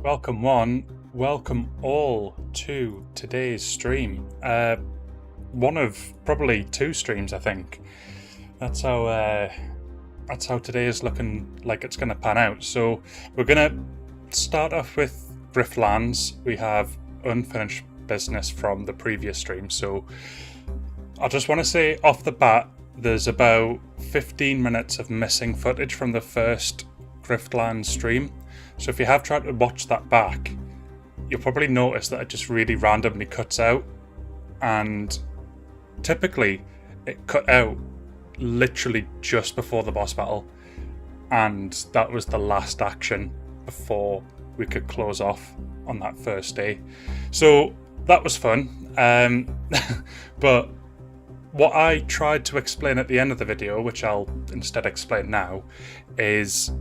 Welcome one, welcome all to today's stream. One of probably two streams, I think. That's how today is looking like it's going to pan out. So we're going to start off with Griftlands. We have unfinished business from the previous stream. So I just want to say off the bat, there's about 15 minutes of missing footage from the first Griftlands stream. So if you have tried to watch that back, you'll probably notice that it just really randomly cuts out. And typically it cut out literally just before the boss battle. And that was the last action before we could close off on that first day. So that was fun. But what I tried to explain at the end of the video, which I'll instead explain now, is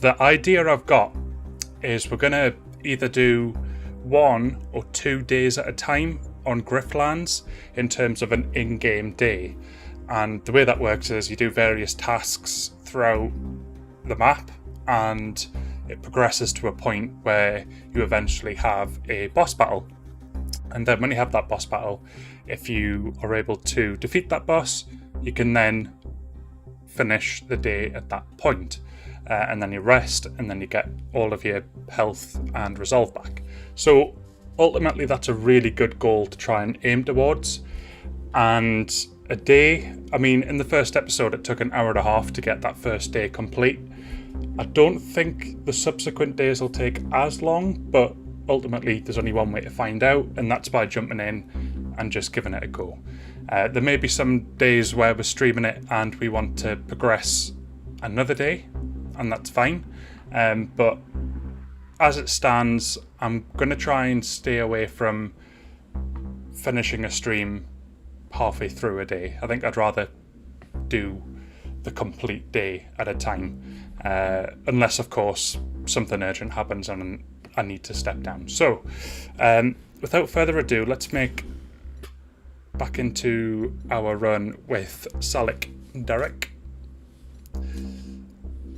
the idea I've got is we're going to either do 1 or 2 days at a time on Griftlands in terms of an in-game day. And the way that works is you do various tasks throughout the map and it progresses to a point where you eventually have a boss battle. And then when you have that boss battle, if you are able to defeat that boss, you can then finish the day at that point. And then you rest, and then you get all of your health and resolve back. So ultimately that's a really good goal to try and aim towards. And a day, I mean, in the first episode it took an hour and a half to get that first day complete. I don't think the subsequent days will take as long, but ultimately there's only one way to find out, and that's by jumping in and just giving it a go. There may be some days where we're streaming it and we want to progress another day, and that's fine. But as it stands, I'm going to try and stay away from finishing a stream halfway through a day. I think I'd rather do the complete day at a time, unless of course something urgent happens and I need to step down. So without further ado, let's make back into our run with Sal Ik-Derrick.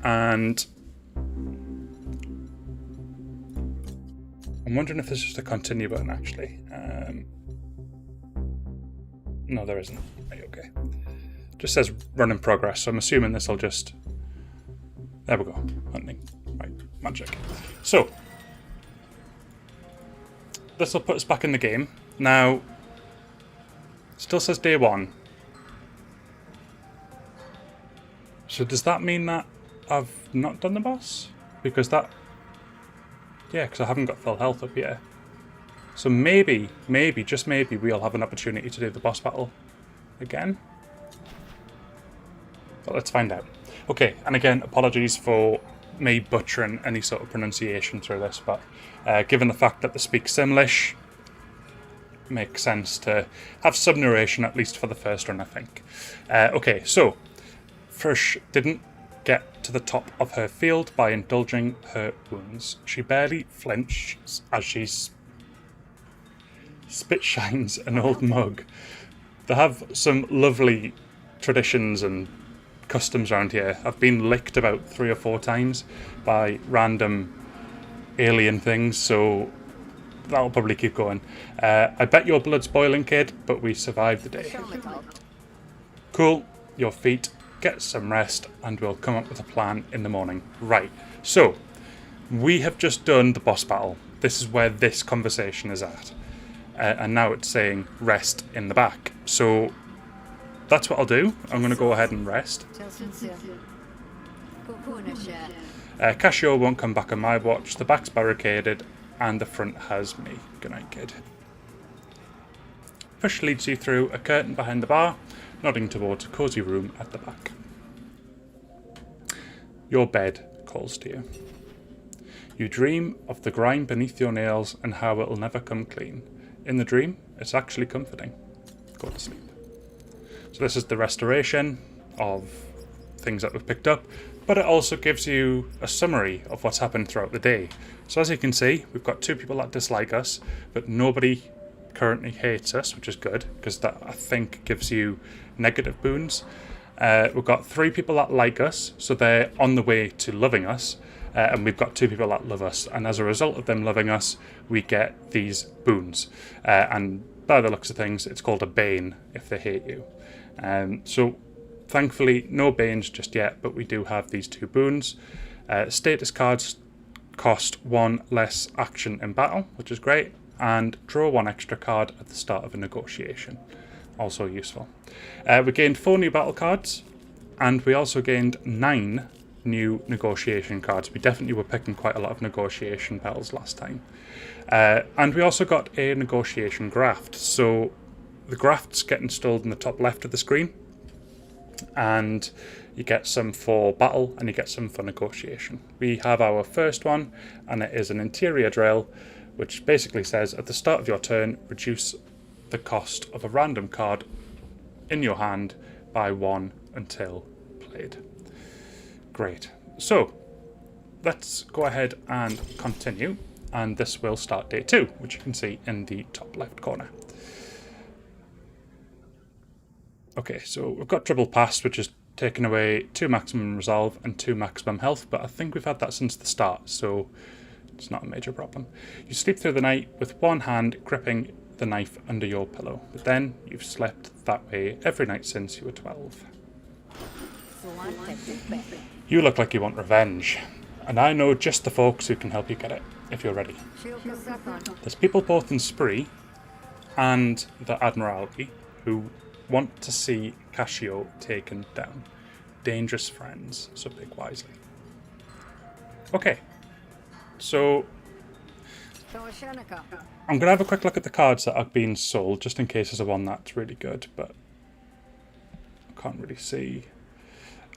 And I'm wondering if there's just a continue button actually. No, there isn't. Right, okay. Just says run in progress, so I'm assuming this will just... There we go. Hunting. Right, magic. So, this will put us back in the game. Now, still says day 1. So does that mean that I've not done the boss? Because that... Yeah, because I haven't got full health up yet. So maybe, just maybe, we'll have an opportunity to do the boss battle again. But let's find out. Okay, and again, apologies for me butchering any sort of pronunciation through this, but given the fact that they speak Simlish, makes sense to have some narration, at least for the first run, I think. Okay, so, Frisch didn't get to the top of her field by indulging her wounds. She barely flinches as she spit shines an old mug. They have some lovely traditions and customs around here. I've been licked about 3 or 4 times by random alien things, so that'll probably keep going. I bet your blood's boiling, kid, but we survived the day. Cool, your feet. Get some rest and we'll come up with a plan in the morning. Right, so we have just done the boss battle. This is where this conversation is at. And now it's saying rest in the back. So that's what I'll do. I'm going to go ahead and rest. Casio won't come back on my watch. The back's barricaded and the front has me. Good night, kid. Push leads you through a curtain behind the bar, nodding towards a cosy room at the back. Your bed calls to you. You dream of the grime beneath your nails and how it'll never come clean. In the dream, it's actually comforting. Go to sleep. So this is the restoration of things that we've picked up, but it also gives you a summary of what's happened throughout the day. So as you can see, we've got 2 people that dislike us, but nobody currently hates us, which is good, because that, I think, gives you negative boons. We've got 3 people that like us, so they're on the way to loving us, and we've got 2 people that love us, and as a result of them loving us, we get these boons. And by the looks of things, it's called a bane if they hate you. So thankfully, no banes just yet, but we do have these 2 boons. Status cards cost 1 less action in battle, which is great, and draw 1 extra card at the start of a negotiation. Also useful. We gained 4 new battle cards, and we also gained 9 new negotiation cards. We definitely were picking quite a lot of negotiation battles last time. And we also got a negotiation graft. So the grafts get installed in the top left of the screen, and you get some for battle and you get some for negotiation. We have our first one, and it is an interior drill, which basically says at the start of your turn, reduce the cost of a random card in your hand by 1 until played. Great. So let's go ahead and continue, and this will start day 2, which you can see in the top left corner. Okay, so we've got Dribble Past, which is taking away 2 maximum resolve and 2 maximum health, but I think we've had that since the start, so it's not a major problem. You sleep through the night with 1 hand gripping the knife under your pillow, but then you've slept that way every night since you were 12. You look like you want revenge, and I know just the folks who can help you get it, if you're ready. There's people both in Spree and the Admiralty who want to see Cascio taken down. Dangerous friends, so pick wisely. Okay, so I'm going to have a quick look at the cards that have been sold, just in case there's a one that's really good, but I can't really see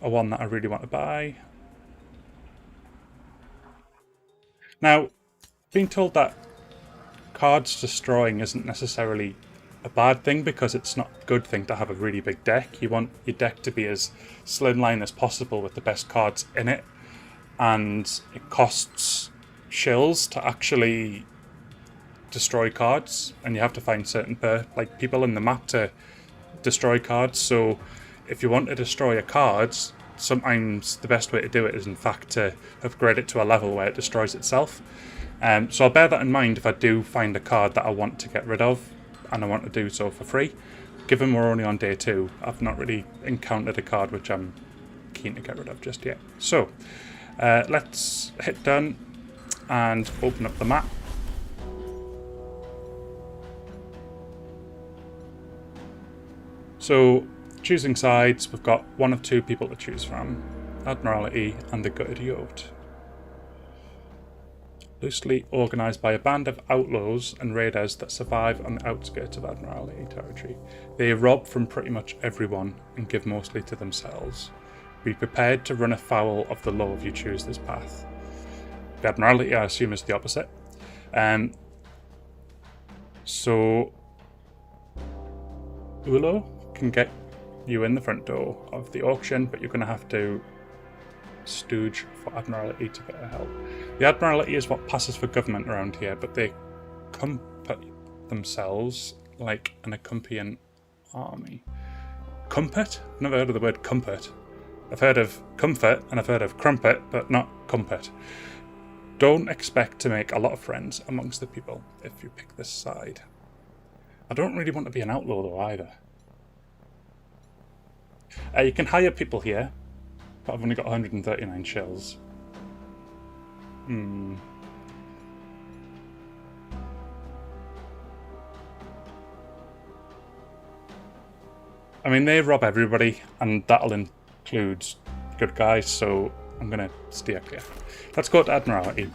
a one that I really want to buy. Now, being told that cards destroying isn't necessarily a bad thing, because it's not a good thing to have a really big deck. You want your deck to be as slimline as possible with the best cards in it, and it costs shills to actually destroy cards, and you have to find certain people in the map to destroy cards. So if you want to destroy a card, sometimes the best way to do it is in fact to upgrade it to a level where it destroys itself. So I'll bear that in mind if I do find a card that I want to get rid of, and I want to do so for free. Given we're only on day 2, I've not really encountered a card which I'm keen to get rid of just yet. So let's hit done and open up the map. So choosing sides, we've got 1 of 2 people to choose from, Admiralty and the Gutted Yacht. Loosely organised by a band of outlaws and raiders that survive on the outskirts of Admiralty territory. They rob from pretty much everyone and give mostly to themselves. Be prepared to run afoul of the law if you choose this path. The Admiralty, I assume, is the opposite. So Ulo can get you in the front door of the auction, but you're going to have to stooge for Admiralty to get help. The Admiralty is what passes for government around here, but they comfort themselves like an accompanying army. Comfort? I've never heard of the word comfort. I've heard of comfort and I've heard of crumpet, but not comfort. Don't expect to make a lot of friends amongst the people if you pick this side. I don't really want to be an outlaw though either. You can hire people here, but I've only got 139 shells. I mean, they rob everybody, and that'll include good guys, so I'm going to steer clear. Let's go to Admiralty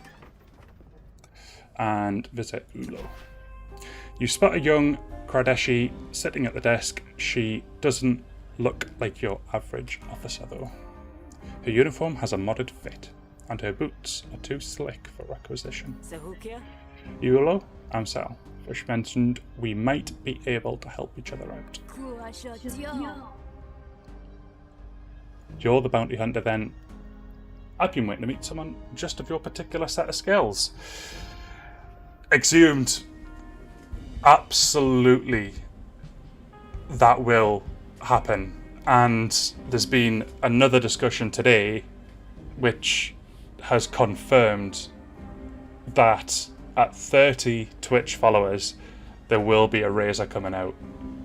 and visit Ulo. You spot a young Kardeshi sitting at the desk. She doesn't look like your average officer, though. Her uniform has a modded fit, and her boots are too slick for requisition. Ulo, I'm Sal. Fish mentioned we might be able to help each other out. You're the bounty hunter then. I've been waiting to meet someone just of your particular set of skills. Exhumed. Absolutely. That will happen. And there's been another discussion today which has confirmed that at 30 Twitch followers, there will be a razor coming out,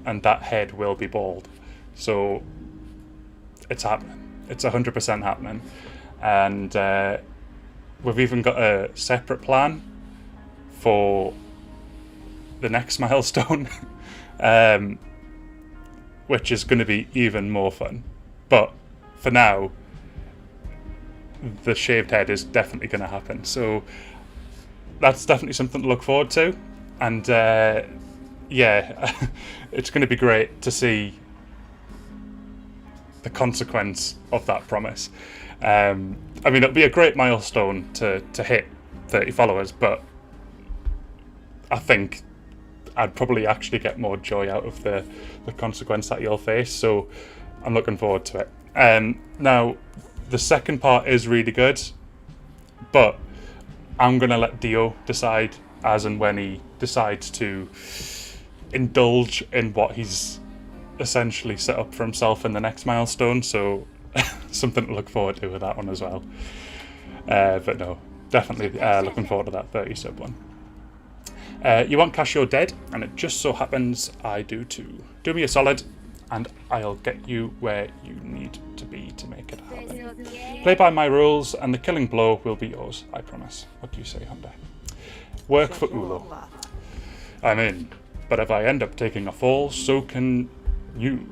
and that head will be bald. So it's happening. It's 100% happening. And we've even got a separate plan for the next milestone, which is going to be even more fun. But for now, the shaved head is definitely going to happen. So that's definitely something to look forward to. And yeah, it's going to be great to see the consequence of that promise. I mean, it'll be a great milestone to hit 30 followers, but I think I'd probably actually get more joy out of the consequence that you'll face. So I'm looking forward to it. Now, the second part is really good, but I'm going to let Dio decide as and when he decides to indulge in what he's essentially set up for himself in the next milestone. So something to look forward to with that one as well. But no, definitely looking forward to that 30 sub one. You want cash, you're dead, and it just so happens I do too. Do me a solid, and I'll get you where you need to be to make it happen. Play by my rules, and the killing blow will be yours, I promise. What do you say, Honda? Work for Ulo. I'm in, but if I end up taking a fall, so can you.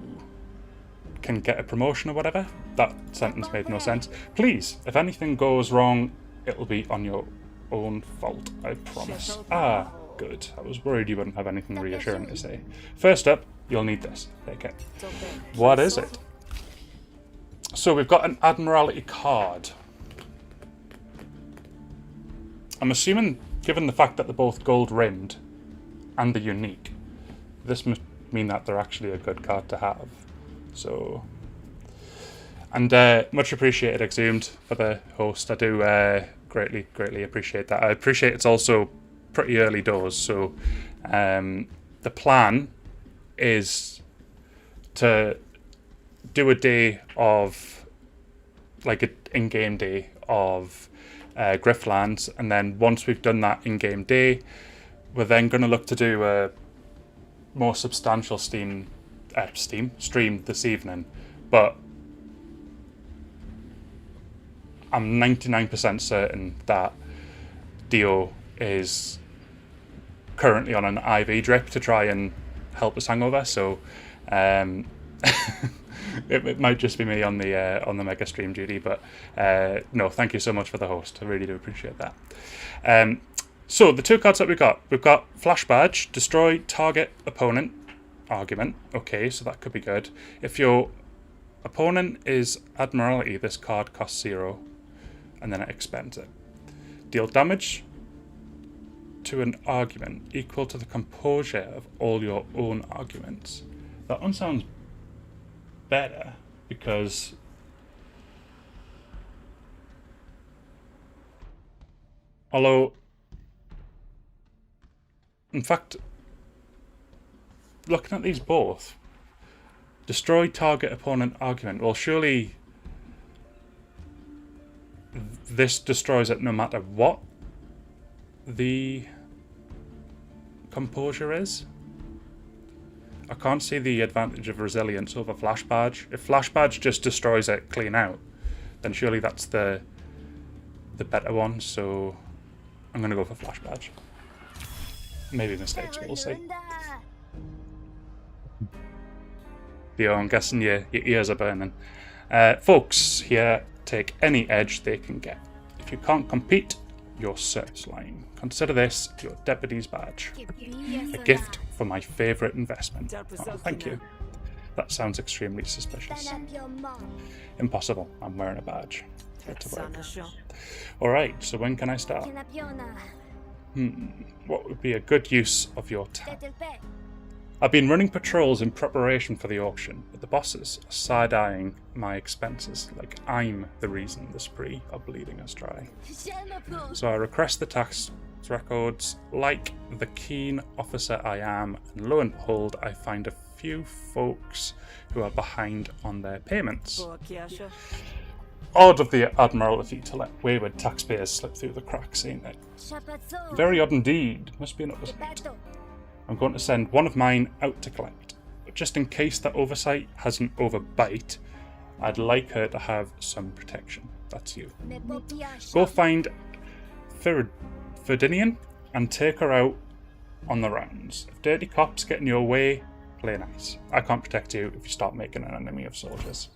Can get a promotion or whatever? That sentence made no sense. Please, if anything goes wrong, it'll be on your own fault, I promise. Ah, good. I was worried you wouldn't have anything reassuring to say. First up, you'll need this. Take it. What is it? So we've got an Admiralty card. I'm assuming, given the fact that they're both gold rimmed and they're unique, this must mean that they're actually a good card to have. So, and much appreciated, Exhumed, for the host. I do greatly appreciate that. I appreciate it's also pretty early doors, so the plan is to do a day of, like, an in-game day of Griftlands, and then once we've done that in-game day, we're then going to look to do a more substantial stream this evening. But I'm 99% certain that Dio is currently on an IV drip to try and help us hangover, so it might just be me on the mega stream duty, but no, thank you so much for the host. I really do appreciate that. So the two cards that we've got Flash Badge, destroy target opponent argument. Okay, so that could be good. If your opponent is Admiralty, this card costs 0, and then it expends it. Deal damage to an argument equal to the composure of all your own arguments. That one sounds better because although, in fact, looking at these both, destroy target opponent argument, well, surely this destroys it no matter what the composure is. I can't see the advantage of resilience over Flash Badge. If Flash Badge just destroys it clean out, then surely that's the better one, so I'm going to go for Flash Badge. Maybe mistakes, but we'll see. Theo, I'm guessing your ears are burning. Folks here take any edge they can get. If you can't compete, you're service line. Consider this your deputy's badge. A gift for my favourite investment. Oh, thank you. That sounds extremely suspicious. Impossible. I'm wearing a badge. Get to work. Alright, so when can I start? What would be a good use of your time? I've been running patrols in preparation for the auction, but the bosses are side-eyeing my expenses like I'm the reason the spree are bleeding us dry. So I request the tax records like the keen officer I am, and lo and behold, I find a few folks who are behind on their payments. odd of the Admiralty to let wayward taxpayers slip through the cracks, ain't it? Very odd indeed. Must be an oversight. I'm going to send one of mine out to collect. But just in case that oversight has an overbite, I'd like her to have some protection. That's you. Go find Ferdinian and take her out on the rounds. If dirty cops get in your way, play nice. I can't protect you if you start making an enemy of soldiers.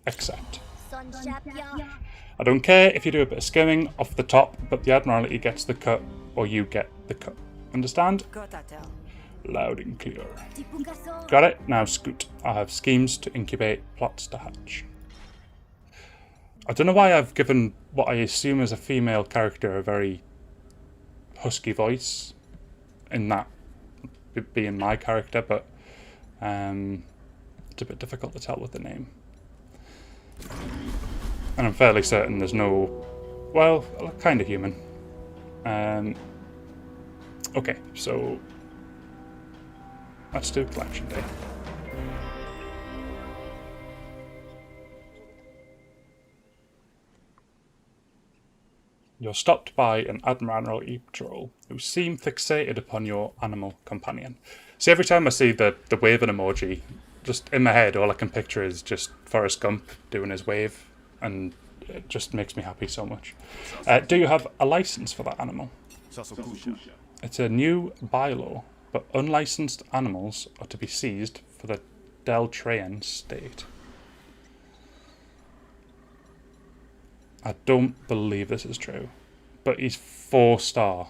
Accept. I don't care if you do a bit of skimming off the top, but the Admiralty gets the cut, or you get the cut. Understand? Loud and clear. Got it? Now scoot. I have schemes to incubate, plots to hatch. I don't know why I've given what I assume is a female character a very husky voice, in that being my character, but it's a bit difficult to tell with the name. And I'm fairly certain there's no... well, kind of human. Okay, so let's do collection day. You're stopped by an Admiralty patrol who seem fixated upon your animal companion. See, every time I see the waving emoji, just in my head, all I can picture is just Forrest Gump doing his wave, and it just makes me happy so much. Do you have a license for that animal? It's a new bylaw, but unlicensed animals are to be seized for the Deltrayan state. I don't believe this is true, but he's 4-star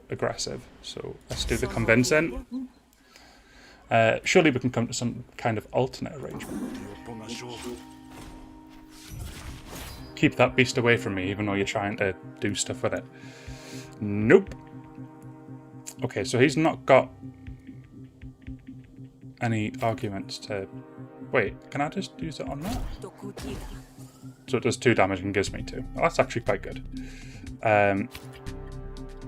aggressive, so let's do the convincing. Surely we can come to some kind of alternate arrangement. Keep that beast away from me, even though you're trying to do stuff with it. Nope. Okay, so he's not got any arguments to... wait, can I just use it on that? So it does 2 damage and gives me 2. Well, that's actually quite good.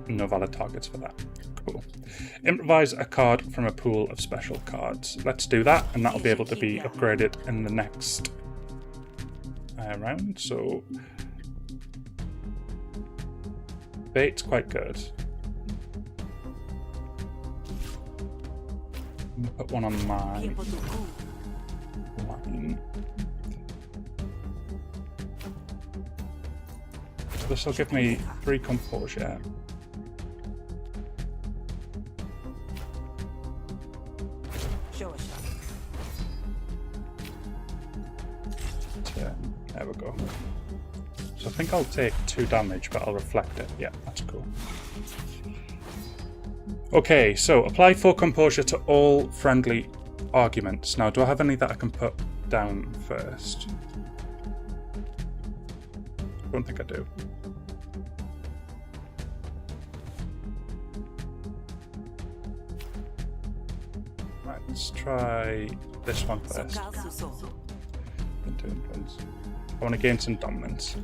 No valid targets for that. Cool. Improvise a card from a pool of special cards. Let's do that, and that'll be able to be upgraded in the next round. So bait's quite good. I'm gonna put one on my line. So this will give me 3 composure. There we go. So I think I'll take 2 damage, but I'll reflect it. Yeah, that's cool. Okay, so apply 4 composure to all friendly arguments. Now, do I have any that I can put down first? I don't think I do. Right, let's try this one first. I want to gain some dominance.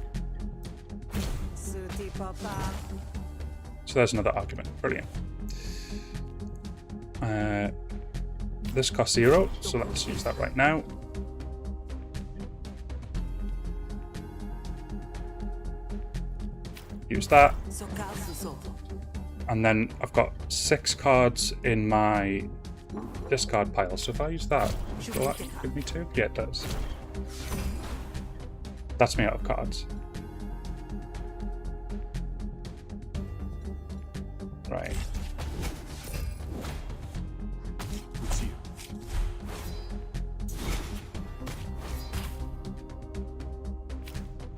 So there's another argument. Brilliant. This costs 0, so let's use that right now. Use that. And then I've got 6 cards in my discard pile, so if I use that, will that give me 2? Yeah, it does. That's me out of cards. Right.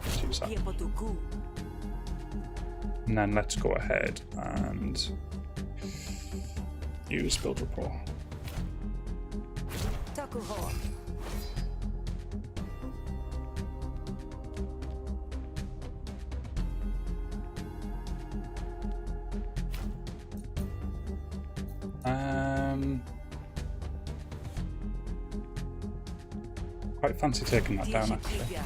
Let's use that. And then let's go ahead and use build rapport. Quite fancy taking that down, actually.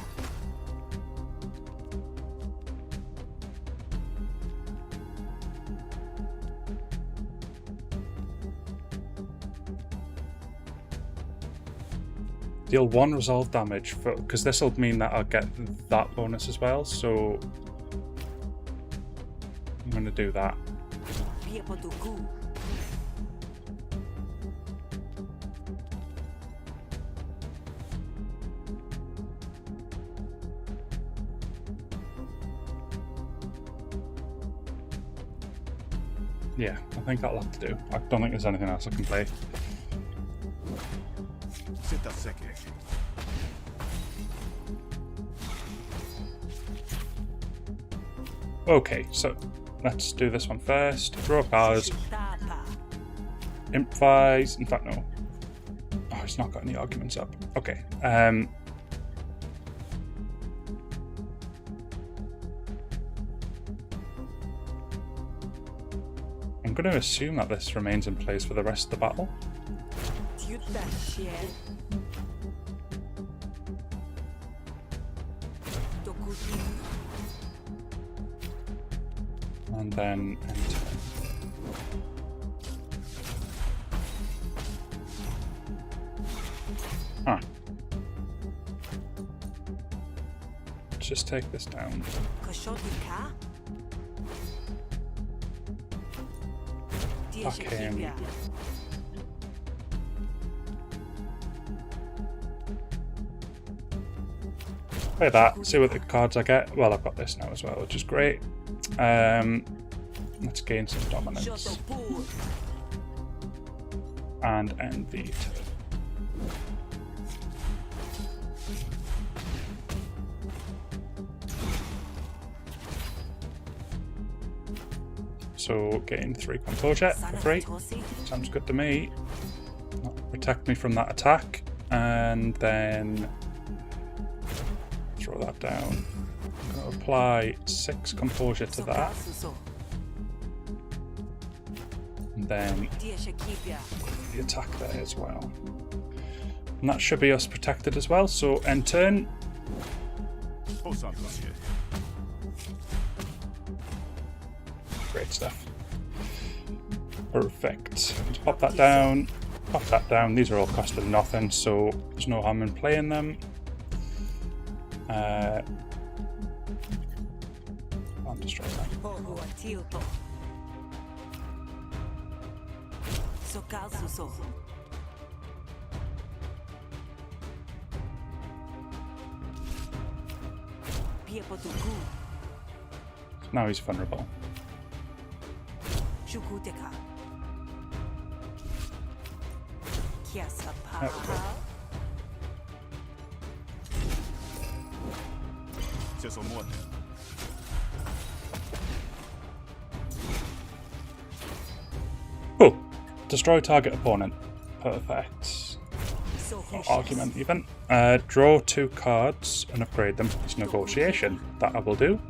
Deal 1 resolve damage, because this will mean that I'll get that bonus as well, so I'm going to do that. Yeah, I think that'll have to do. I don't think there's anything else I can play. Okay, so let's do this one first. Draw cards. Improvise. In fact, no. Oh, it's not got any arguments up. Okay. I'm going to assume that this remains in place for the rest of the battle. And then enter. Ah. Let's just take this down. Okay. Play that, see what the cards I get. Well, I've got this now as well, which is great. Let's gain some dominance. And end the turn. So gain 3 composure for free. Sounds good to me. That'll protect me from that attack. And then throw that down. I'm going to apply 6 composure to that. And then the attack there as well. And that should be us protected as well. So end turn. Great stuff. Perfect. Let's pop that down. Pop that down. These are all costing nothing, so there's no harm in playing them. I'll destroy that. Now he's vulnerable. There we go. Oh, destroy target opponent. Perfect. Or argument even. Draw 2 cards and upgrade them as negotiation. That I will do.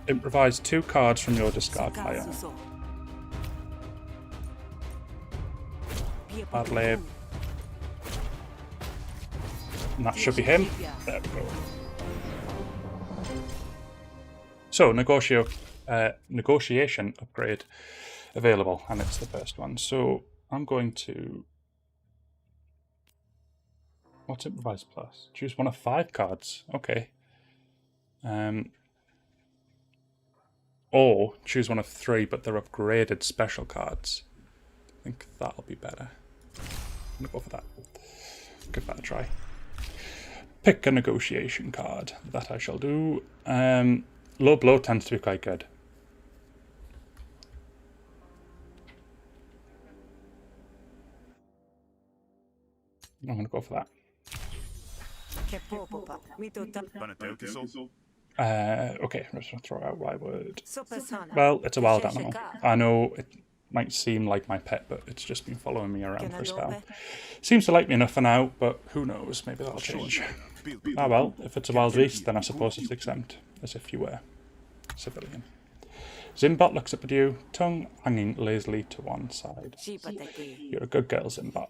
Improvise 2 cards from your discard pile. Bad lab. And that should be him. There we go. So, negotiation upgrade available, and it's the first one. So, I'm going to... What's Improvise Plus? Choose one of 5 cards. Okay. Or choose one of 3, but they're upgraded special cards. I think that'll be better. I'm going to go for that. Give that a try. Pick a negotiation card. That I shall do. Low blow tends to be quite good. I'm going to go for that. Okay, I'm just going to throw out Y word. Well, it's a wild animal. I know it might seem like my pet, but it's just been following me around for a spell. Seems to like me enough for now, but who knows, maybe that'll change. Ah well, if it's a wild beast, then I suppose it's exempt, as if you were civilian. Zimbot looks up at you, tongue hanging lazily to one side. You're a good girl, Zimbot.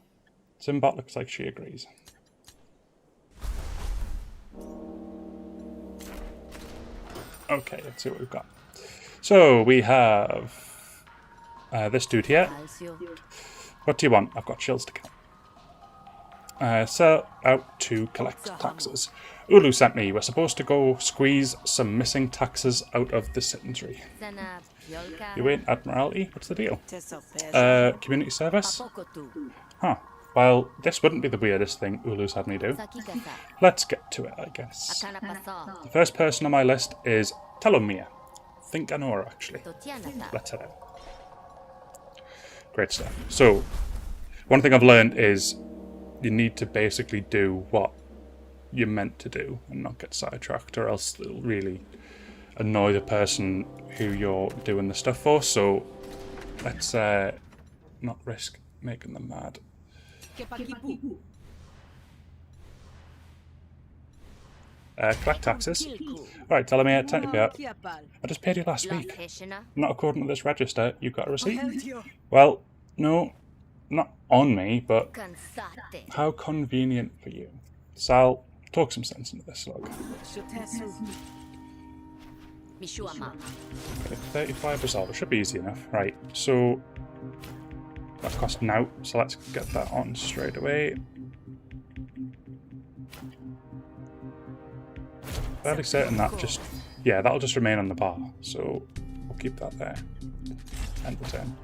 Zimbot looks like she agrees. Okay, let's see what we've got. So we have this dude here. What do you want? I've got shills to count. Set out to collect taxes. Ulu sent me. We're supposed to go squeeze some missing taxes out of the citizenry. You ain't Admiralty? What's the deal? Community service? Huh. Well, this wouldn't be the weirdest thing Ulu's had me do. Let's get to it, I guess. The first person on my list is Telomia. I think I know her, actually. Let's head out. Great stuff. So, one thing I've learned is you need to basically do what you're meant to do and not get sidetracked, or else it'll really annoy the person who you're doing the stuff for. So let's not risk making them mad. Collect taxes. Alright, tell me, time to pay up. I just paid you last week. Not according to this register. You've got a receipt? Well, no, not on me, but how convenient for you. Sal, talk some sense into this slug. Okay, 35 resolver. Should be easy enough. Right, so that cost now, so let's get that on straight away. Fairly certain that just, yeah, that'll just remain on the bar, so we'll keep that there. End the turn.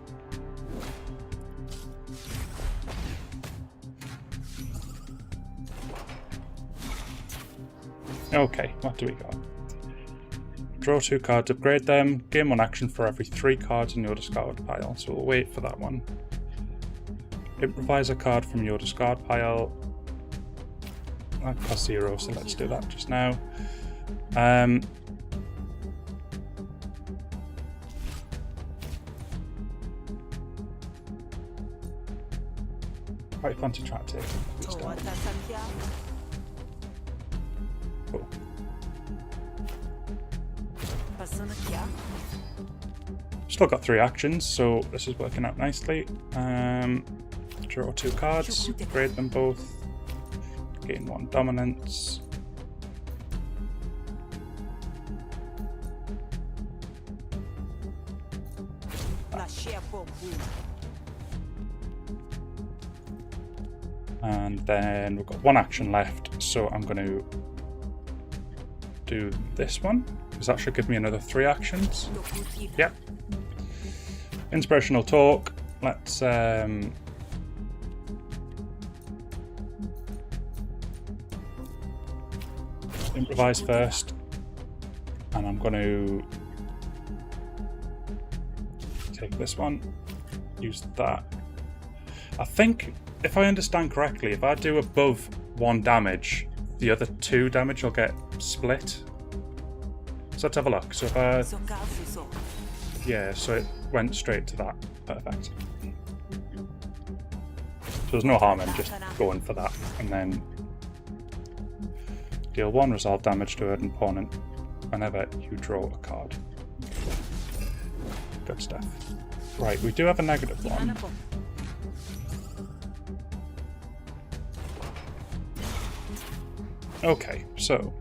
Okay, what do we got? Draw 2 cards, upgrade them. Gain 1 action for every 3 cards in your discard pile, so we'll wait for that one. Improvise a card from your discard pile. That costs 0, so let's do that just now. Quite fun to try to take these down. Cool. Still got 3 actions, so this is working out nicely. Draw 2 cards, upgrade them both, gain 1 dominance. And then we've got 1 action left, so I'm going to do this one, because that should give me another 3 actions. Yep. Inspirational talk. Let's improvise first, and I'm going to take this one, use that. I think, if I understand correctly, if I do above 1 damage, the other 2 damage will get split. So let's have a look. So if I... yeah, so it went straight to that. Perfect. So there's no harm in just going for that. And then deal 1 resolve damage to an opponent whenever you draw a card. Good stuff. Right, we do have a negative 1. Okay, so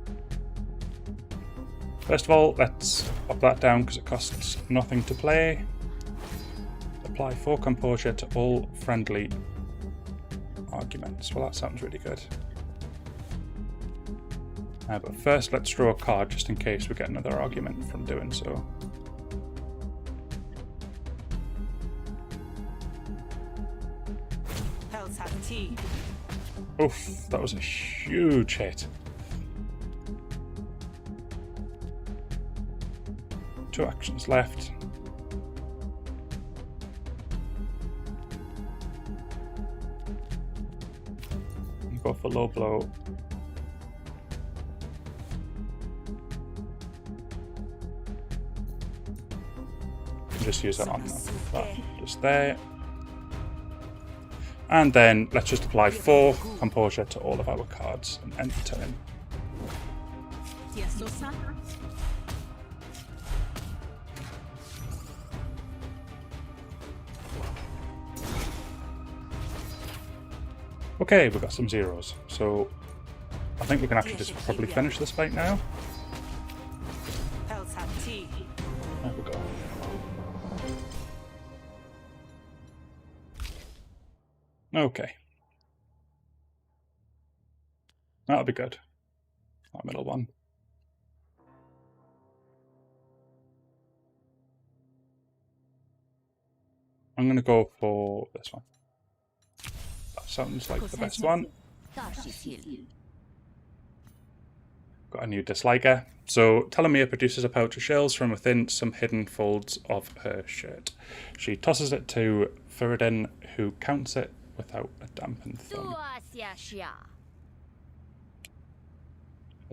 first of all, let's pop that down because it costs nothing to play. Apply 4 composure to all friendly arguments. Well, that sounds really good. But first, let's draw a card just in case we get another argument from doing so. Oof, that was a huge hit. 2 actions left. Go for low blow. Just use that on that, just there. And then let's just apply 4 composure to all of our cards and end the turn. Okay, we've got some 0s, so I think we can actually just probably finish this fight now. There we go. Okay. That'll be good. That middle one. I'm going to go for this one. That sounds like the best one. Got a new disliker. So, Telomere produces a pouch of shells from within some hidden folds of her shirt. She tosses it to Ferridin, who counts it without a dampened thumb.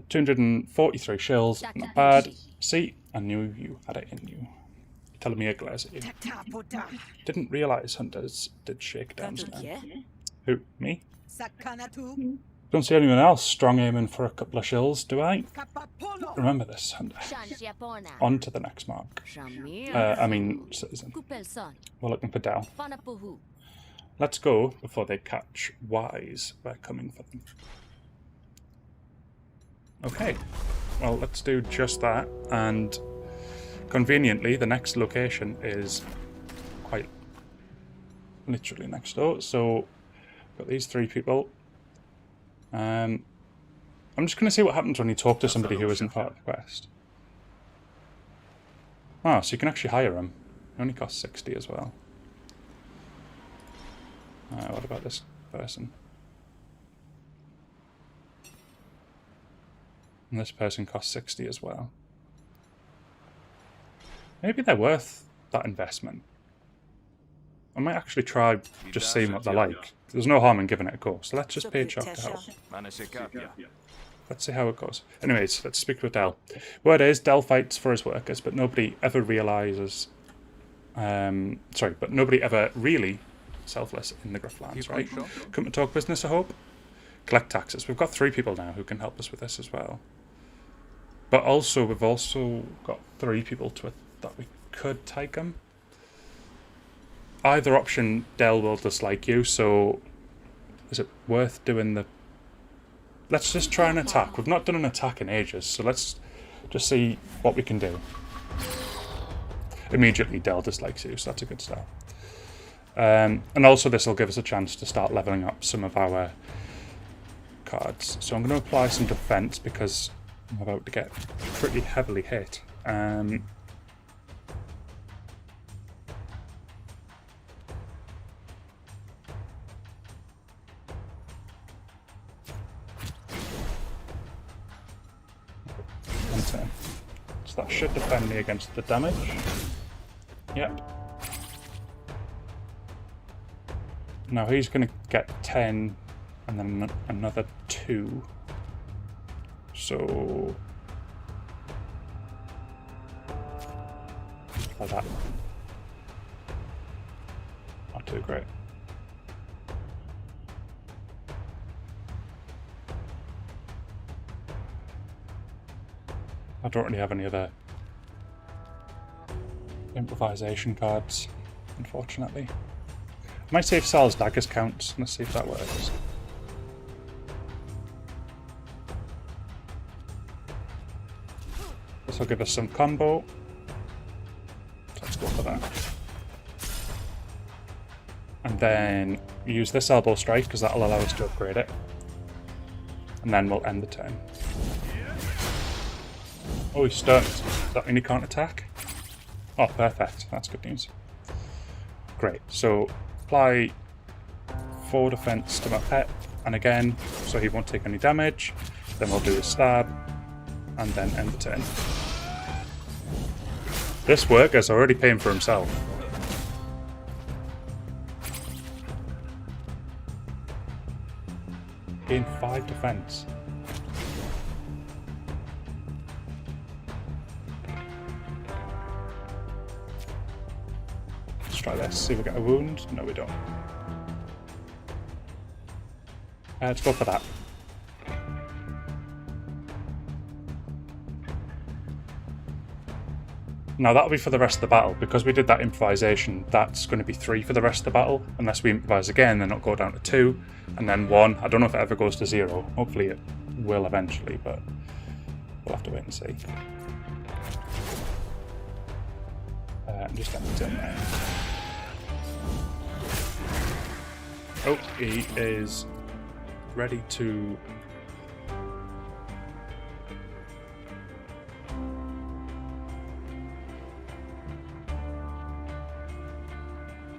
243 shells, not bad. See, I knew you had it in you. Telomere glares at you. Didn't realise hunters did shakedowns now. Who, me? Don't see anyone else strong aiming for a couple of shells, do I? Remember this, hunter. On to the next mark. Citizen. We're looking for Del. Let's go before they catch wise. We're coming for them. Okay, well, let's do just that, and conveniently, the next location is quite literally next door. So, got these 3 people. I'm just going to see what happens when you talk to somebody who isn't part of the quest. Oh, so you can actually hire them. It only costs 60 as well. What about this person? And this person costs 60 as well. Maybe they're worth that investment. I might actually try just seeing what they're like. There's no harm in giving it a go, so let's just pay Chuck to help. Let's see how it goes. Anyways, let's speak with Del. Word is, Del fights for his workers, but nobody ever realises... but nobody ever really selfless in the Griftlands, right? Come to talk business, I hope? Collect taxes. We've got 3 people now who can help us with this as well. But also, we've also got 3 people that we could take them. Either option, Del will dislike you, so is it worth doing the... Let's just try an attack. We've not done an attack in ages, so let's just see what we can do. Immediately, Del dislikes you, so that's a good start. And also, this will give us a chance to start leveling up some of our cards. So I'm going to apply some defense because I'm about to get pretty heavily hit. So that should defend me against the damage. Yep. Now he's going to get 10 and then another 2. So... like that. Not too great. I don't really have any other improvisation cards, unfortunately. I might see if Sal's daggers counts. Let's see if that works. This will give us some combo. So let's go for that. And then use this elbow strike because that'll allow us to upgrade it. And then we'll end the turn. Oh, he's stunned. Does that mean he can't attack? Oh, perfect. That's good news. Great. So, apply 4 defense to my pet, and again, so he won't take any damage. Then we'll do a stab, and then end the turn. This worker's already paying for himself. Gain 5 defense. Try this, see if we get a wound. No, we don't. Let's go for that. Now that'll be for the rest of the battle. Because we did that improvisation, that's going to be 3 for the rest of the battle. Unless we improvise again, then it'll go down to 2, and then 1. I don't know if it ever goes to 0. Hopefully it will eventually, but we'll have to wait and see. I'm just getting the turn there. Oh, he is ready to...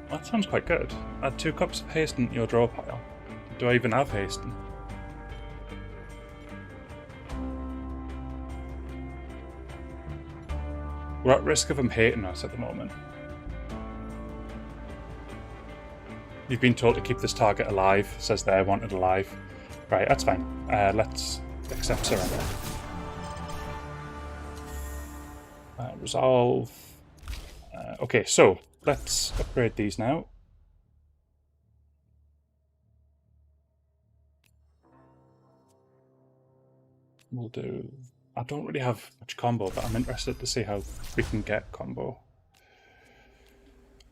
That sounds quite good. Add 2 cups of hasten to your draw pile. Do I even have hasten? We're at risk of him hating us at the moment. You've been told to keep this target alive, says there, wanted alive. Right, that's fine. Let's accept surrender. Resolve. Okay, so let's upgrade these now. We'll do... I don't really have much combo, but I'm interested to see how we can get combo.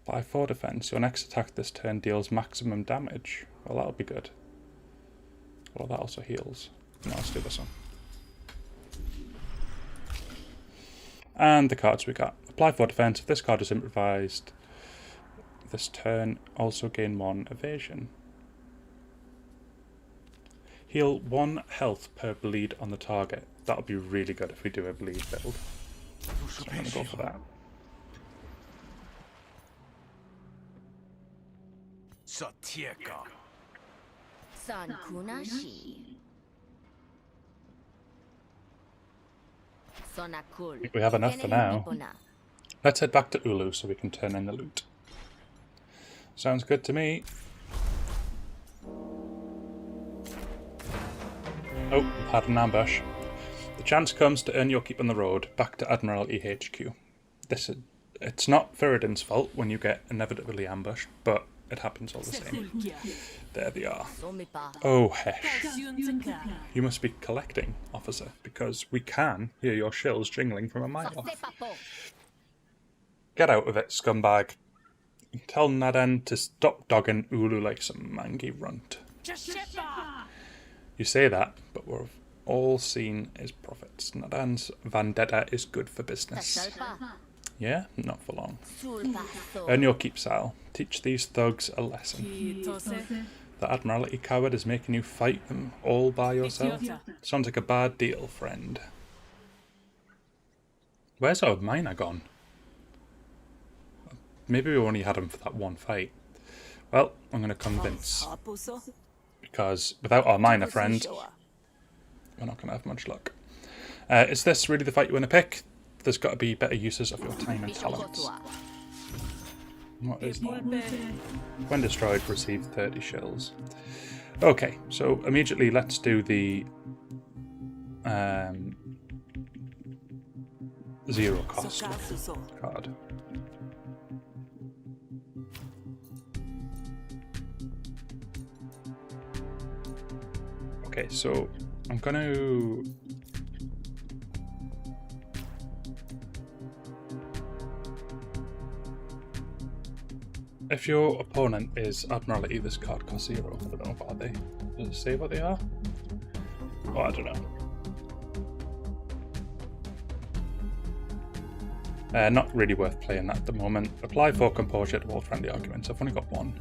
Apply 4 defense. Your next attack this turn deals maximum damage. Well, that'll be good. Well, that also heals. No, let's do this one. And the cards we got. Apply 4 defense. If this card is improvised this turn, also gain 1 evasion. Heal 1 health per bleed on the target. That'll be really good if we do a bleed build. So I'm going to go for that. I think we have enough for now. Let's head back to Ulu so we can turn in the loot. Sounds good to me. Oh, we've had an ambush. The chance comes to earn your keep on the road, back to Admiralty HQ. It's not Viridin's fault when you get inevitably ambushed, but it happens all the same. There they are. Oh, hesh. You must be collecting, officer, because we can hear your shills jingling from a mile off. Get out of it, scumbag. Tell Nadan to stop dogging Ulu like some mangy runt. You say that, but we've all seen his profits. Nadan's vendetta is good for business. Yeah? Not for long. Earn your keep, Sal. Teach these thugs a lesson. The Admiralty coward is making you fight them all by yourself. Sounds like a bad deal, friend. Where's our miner gone? Maybe we only had him for that one fight. Well, I'm going to convince. Because without our miner friend, we're not going to have much luck. Is this really the fight you want to pick? There's got to be better uses of your time and talents. What is that? When destroyed, receive 30 shells. Okay, so immediately let's do the 0 cost card. Okay, so I'm going to... If your opponent is Admiralty, this card costs 0. I don't know what are they. Does it say what they are? Oh, I don't know. Not really worth playing that at the moment. Apply 4 composure to all friendly arguments. I've only got 1.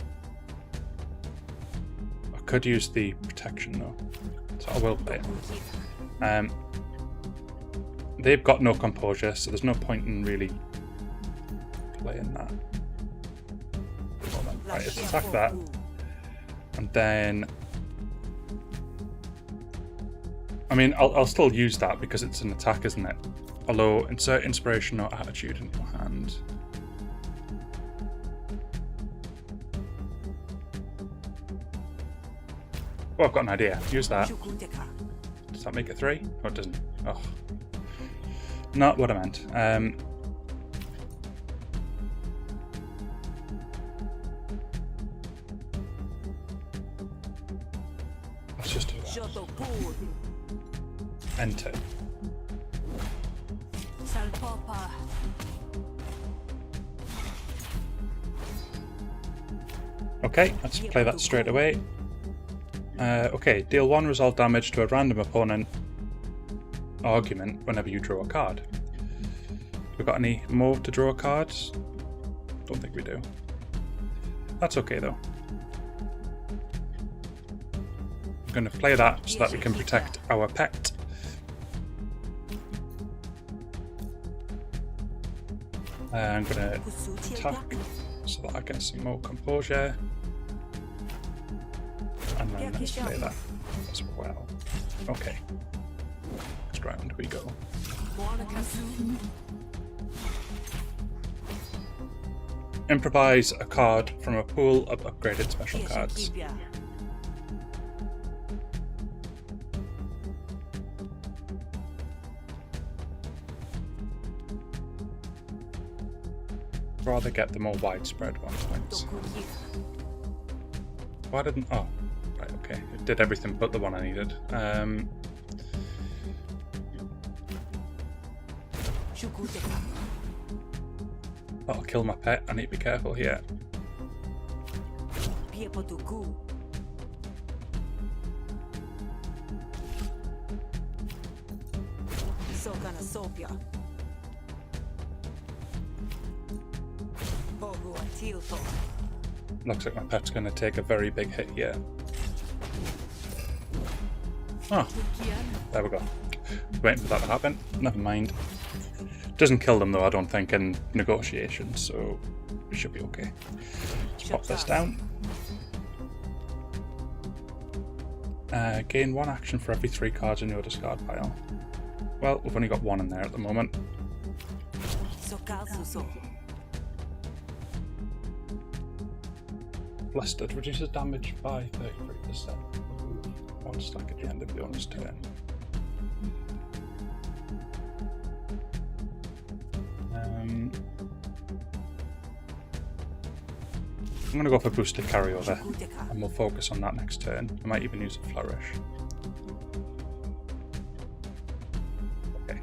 I could use the protection though, so I will play it. They've got no composure, so there's no point in really playing that. Right, let's attack that, and then I mean I'll still use that because it's an attack, isn't it? Although insert inspiration or attitude in your hand. Oh, I've got an idea. Use that. Does that make it 3? Oh, it doesn't. Oh, not what I meant. Let's just do that. Enter. Okay, let's play that straight away. Okay, deal 1 resolve damage to a random opponent argument whenever you draw a card. We got any more to draw cards? Don't think we do. That's okay though. I'm going to play that so that we can protect our pet. I'm going to attack so that I get some more composure. And then let's play that as well. Okay. Next round we go. Improvise a card from a pool of upgraded special cards. Rather get the more widespread ones. Thanks. Why didn't? Oh, right. Okay, it did everything but the one I needed. That'll kill my pet. I need to be careful here. Looks like my pet's going to take a very big hit here. Oh, there we go. Waiting for that to happen. Never mind. Doesn't kill them though, I don't think, in negotiations, so we should be okay. Let's pop this down. Gain 1 action for every 3 cards in your discard pile. Well, we've only got 1 in there at the moment. Blustered reduces damage by 33%. 1 stack at the end of the owner's turn. I'm going to go for boosted carryover, and we'll focus on that next turn. I might even use a flourish. Okay.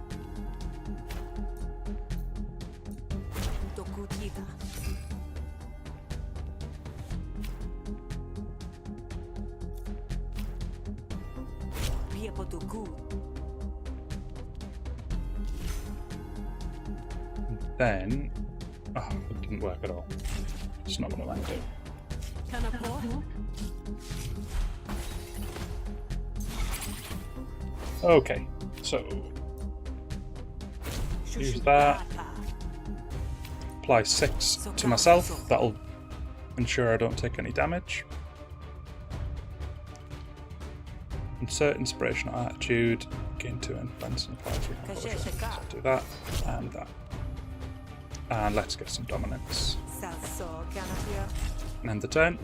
Then, oh, it didn't work at all. It's not what I want to do. Okay, so use that. Apply 6 to myself. That'll ensure I don't take any damage. Insert inspirational attitude. Gain 2 influence and apply 3 composure. So do that and that. And let's get some dominance. And end the turn.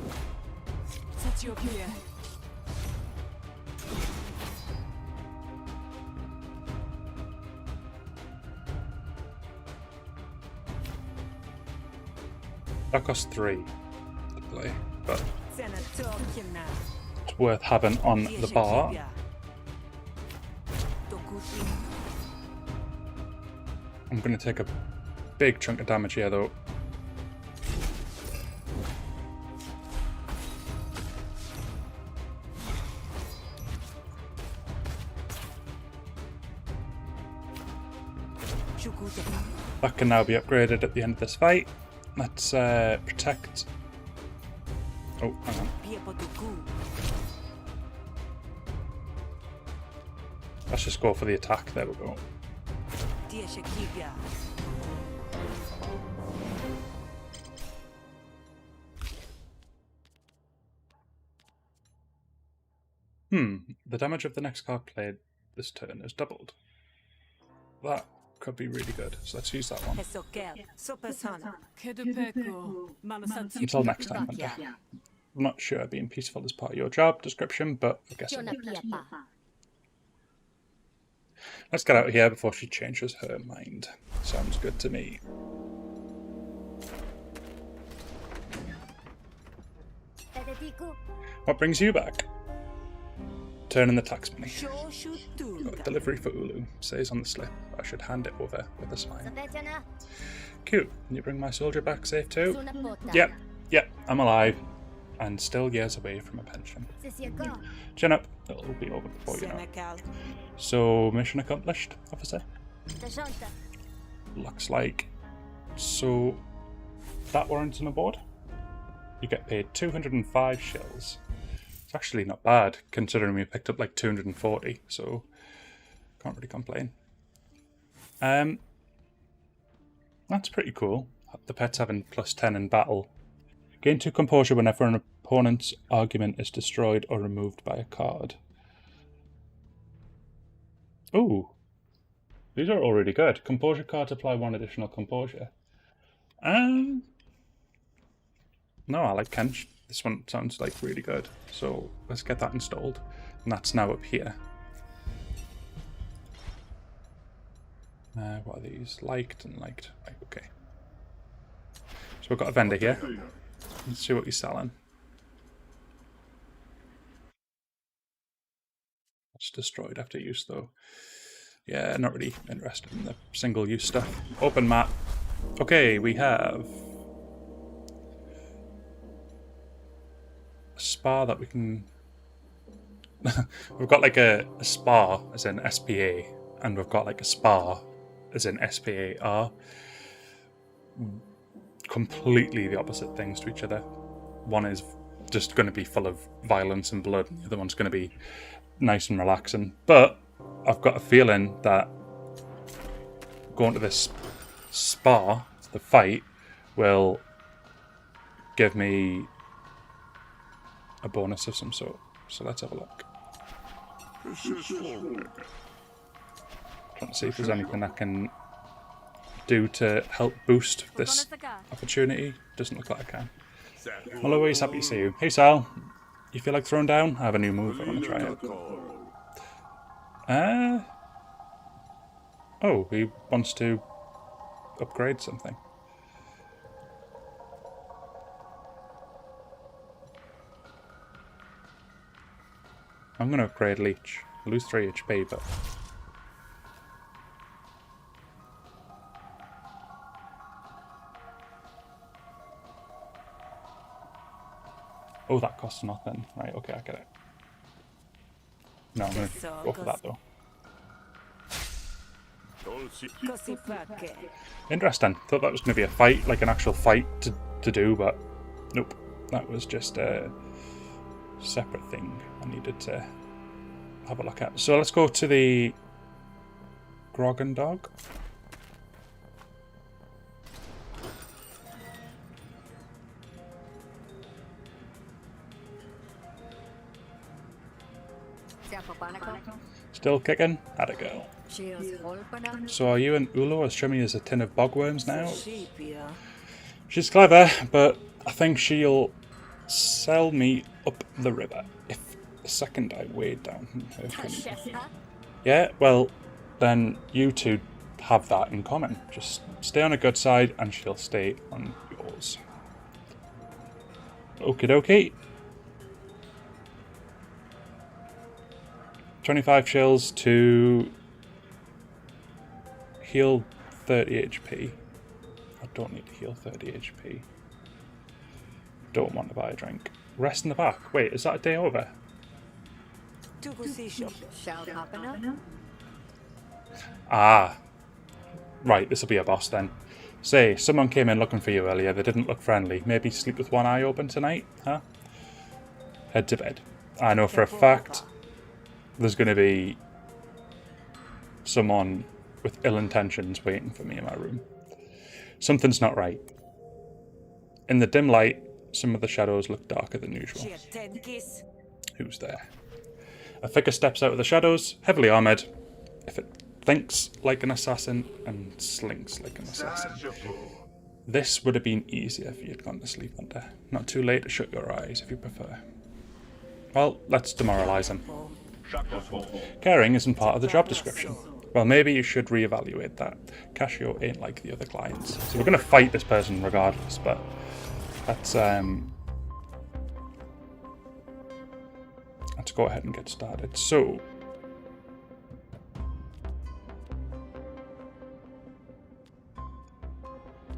That costs 3 to play, but it's worth having on the bar. I'm going to take a big chunk of damage here though. That can now be upgraded at the end of this fight. Let's protect. Oh, hang on. Let's just go for the attack. There we go. The damage of the next card played this turn is doubled. That could be really good, so let's use that one. Until next time, Hunter. I'm not sure being peaceful is part of your job description, but I guess it is. Let's get out of here before she changes her mind. Sounds good to me. What brings you back? Turn in the tax money. Got delivery for Ulu. Says on the slip. I should hand it over with a smile. Cute. Can you bring my soldier back safe too? Yep. I'm alive. And still years away from a pension. Chin up. It'll be over before you know. So, mission accomplished, officer. Looks like. So, that warrants an award. You get paid 205 shills. Actually not bad, considering we picked up like 240, so can't really complain. That's pretty cool. The pets having +10 in battle. Gain 2 composure whenever an opponent's argument is destroyed or removed by a card. Ooh. These are already good. Composure cards apply 1 additional composure. No, I like Kench. This one sounds like really good. So let's get that installed. And that's now up here. What are these? Liked and liked. Right, okay. So we've got a vendor here. Let's see what he's selling. It's destroyed after use though. Yeah, not really interested in the single-use stuff. Open map. Okay, we have a spa that we can... We've got like a spa, as in SPA, and we've got like a spa, as in SPAR. Completely the opposite things to each other. One is just going to be full of violence and blood, and the other one's going to be nice and relaxing. But I've got a feeling that going to this spa, the fight, will give me a bonus of some sort. So let's have a look. Trying to see if there's anything I can do to help boost this opportunity. Doesn't look like I can. Well, always happy to see you. Hey Sal, you feel like throwing down? I have a new move I want to try out. Oh, he wants to upgrade something. I'm going to upgrade Leech. I lose 3 HP, but... Oh, that costs nothing. Right, okay, I get it. No, I'm going to go for that, though. Interesting. Thought that was going to be a fight, like an actual fight to do, but nope. That was just a separate thing I needed to have a look at. So let's go to the Grogan Dog. Still kicking? How'd it go? So are you and Ulo as chummy as a tin of bogworms now? She's clever, but I think she'll sell me up the river if the second I wade down her community. Yeah, well, then you two have that in common. Just stay on a good side and she'll stay on yours. Okie dokie. 25 shills to heal 30 HP. I don't need to heal 30 HP. Don't want to buy a drink. Rest in the back. Wait, is that a day over? Ah. Right, this will be a boss then. Say, someone came in looking for you earlier. They didn't look friendly. Maybe sleep with one eye open tonight, huh? Head to bed. I know for a fact there's going to be someone with ill intentions waiting for me in my room. Something's not right. In the dim light, some of the shadows look darker than usual. Who's there? A figure steps out of the shadows, heavily armoured. If it thinks like an assassin and slinks like an assassin. This would have been easier if you had gone to sleep under. Not too late to shut your eyes if you prefer. Well, let's demoralise him. Caring isn't part of the job description. Well, maybe you should reevaluate that. Casio ain't like the other clients. So we're going to fight this person regardless, but let's go ahead and get started. So,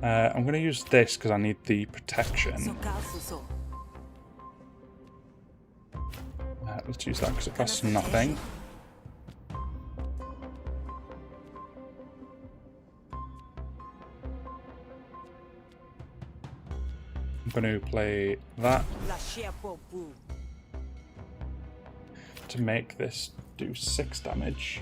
I'm going to use this because I need the protection. Let's use that because it costs nothing. I'm going to play that. to make this do 6 damage.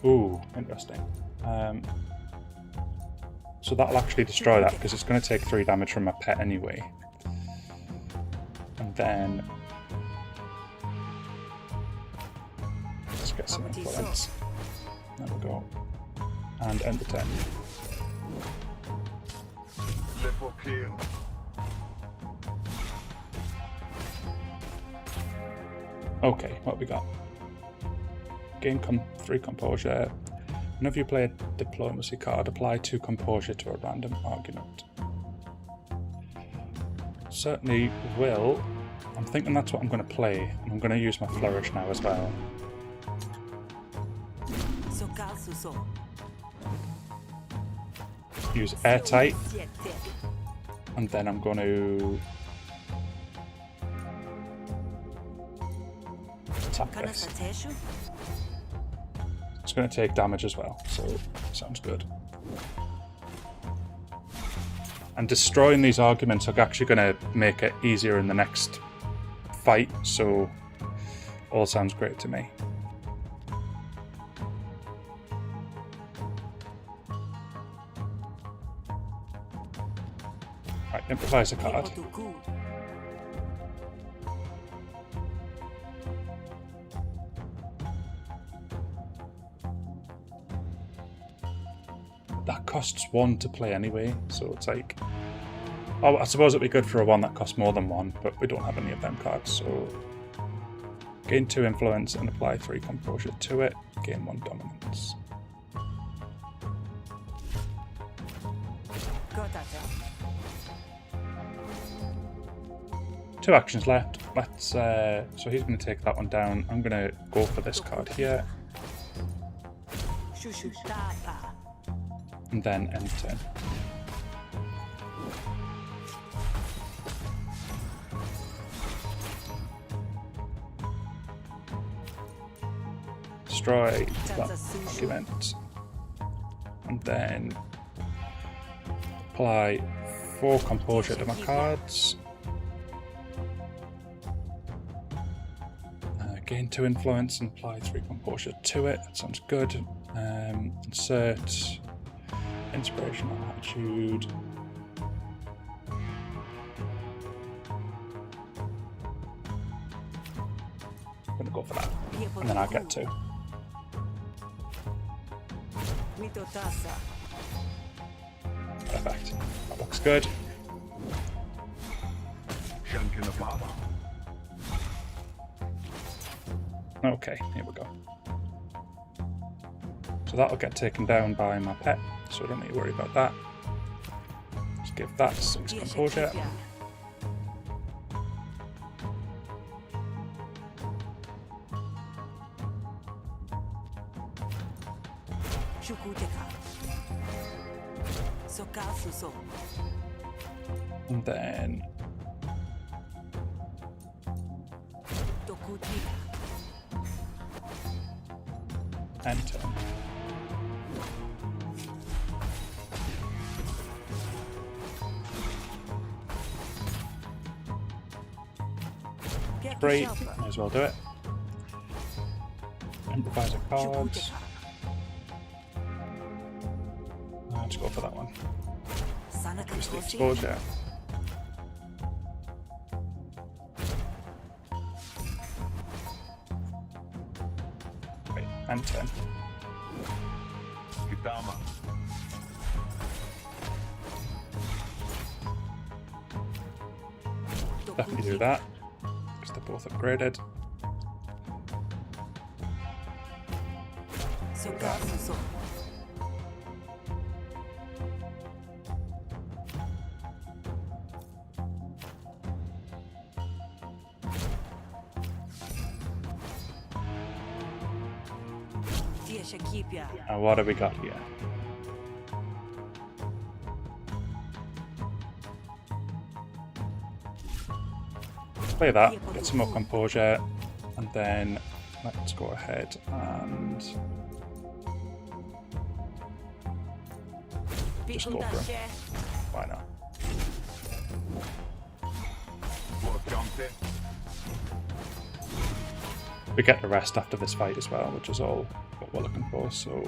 Ooh, interesting. So that'll actually destroy that because it's going to take 3 damage from my pet anyway. And then let's get some influence. There we go. And end the turn. Okay, what have we got? Gain 3 composure. Whenever you play a diplomacy card, apply 2 composure to a random argument. Certainly will. I'm thinking that's what I'm going to play, and I'm going to use my flourish now as well. Use airtight, and then I'm going to tap this. It's going to take damage as well, so sounds good. And destroying these arguments are actually going to make it easier in the next fight, so all sounds great to me. Right, improvise a card. That costs 1 to play anyway, so it's like... Oh, I suppose it'd be good for a 1 that costs more than 1, but we don't have any of them cards, so... Gain 2 influence and apply 3 composure to it. Gain 1 dominance. Two actions left. Let's so he's going to take that one down. I'm going to go for this card here. And then end turn. Destroy that argument. And then apply 4 composure to my cards. Gain 2 influence and apply 3 composure to it. That sounds good. Insert inspirational attitude. I'm gonna go for that, and then I'll get 2. Perfect. That looks good. Okay, here we go. So that'll get taken down by my pet, so I don't need to worry about that. Just give that 6 composure. And then end turn. Great, might as well do it. Improvise a card. Let's go for that one. Use the exposure. Wait, and turn. Definitely do that, because they're both upgraded. What have we got here? Play that, get some more composure, and then let's go ahead and just go for it. Why not? We get the rest after this fight as well, which is all what we're looking for. So,